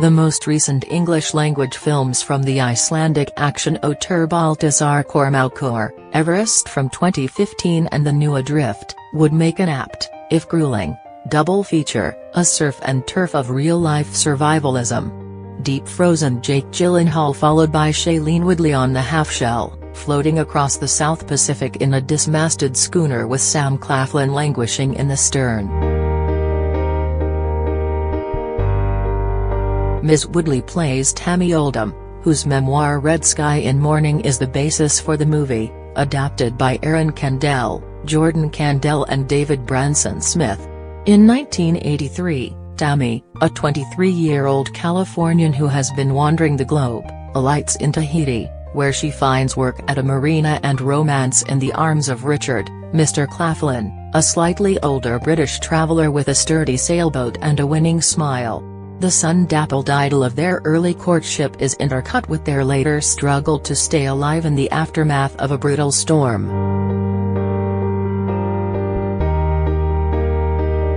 The most recent English-language films from the Icelandic action auteur Baltasar Kormákur, Everest from 2015 and the new Adrift, would make an apt, if grueling, double feature, a surf and turf of real-life survivalism. Deep frozen Jake Gyllenhaal followed by Shailene Woodley on the half-shell, floating across the South Pacific in a dismasted schooner with Sam Claflin languishing in the stern. Ms. Woodley plays Tammy Oldham, whose memoir Red Sky in Morning is the basis for the movie, adapted by Aaron Kandel, Jordan Kandel and David Branson Smith. In 1983, Tammy, a 23-year-old Californian who has been wandering the globe, alights in Tahiti, where she finds work at a marina and romance in the arms of Richard, Mr. Claflin, a slightly older British traveller with a sturdy sailboat and a winning smile. The sun-dappled idyll of their early courtship is intercut with their later struggle to stay alive in the aftermath of a brutal storm.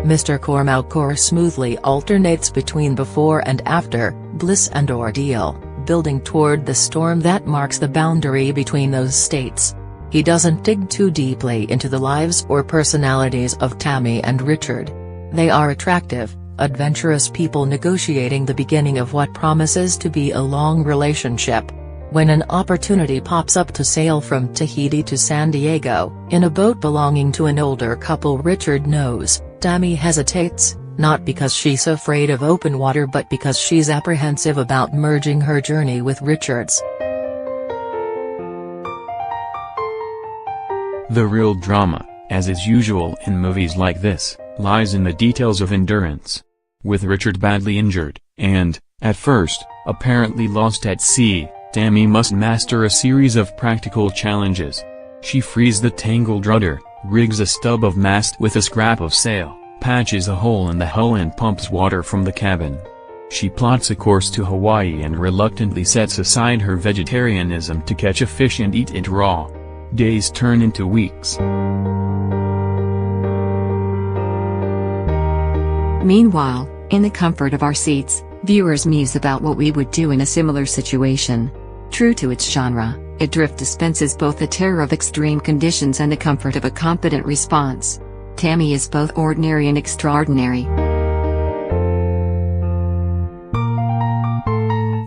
Mr. Kormákur smoothly alternates between before and after, bliss and ordeal, building toward the storm that marks the boundary between those states. He doesn't dig too deeply into the lives or personalities of Tammy and Richard. They are attractive, adventurous people negotiating the beginning of what promises to be a long relationship. When an opportunity pops up to sail from Tahiti to San Diego, in a boat belonging to an older couple Richard knows, Tammy hesitates, not because she's afraid of open water but because she's apprehensive about merging her journey with Richard's. The real drama, as is usual in movies like this, lies in the details of endurance. With Richard badly injured, and, at first, apparently lost at sea, Tammy must master a series of practical challenges. She frees the tangled rudder, rigs a stub of mast with a scrap of sail, patches a hole in the hull and pumps water from the cabin. She plots a course to Hawaii and reluctantly sets aside her vegetarianism to catch a fish and eat it raw. Days turn into weeks. Meanwhile, in the comfort of our seats, viewers muse about what we would do in a similar situation. True to its genre, Adrift dispenses both the terror of extreme conditions and the comfort of a competent response. Tammy is both ordinary and extraordinary.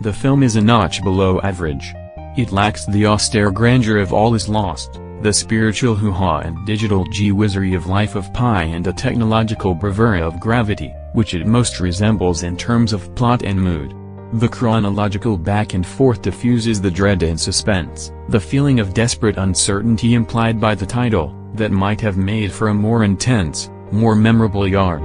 The film is a notch below average. It lacks the austere grandeur of All Is Lost, the spiritual hoo-ha and digital gee-whizzery of Life of Pi and the technological bravura of Gravity, which it most resembles in terms of plot and mood. The chronological back and forth diffuses the dread and suspense, the feeling of desperate uncertainty implied by the title, that might have made for a more intense, more memorable yard.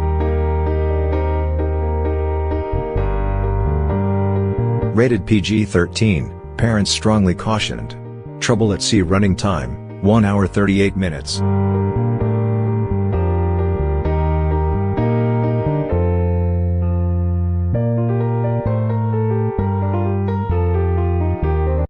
Rated PG-13, parents strongly cautioned. Trouble at sea running time, 1 hour 38 minutes.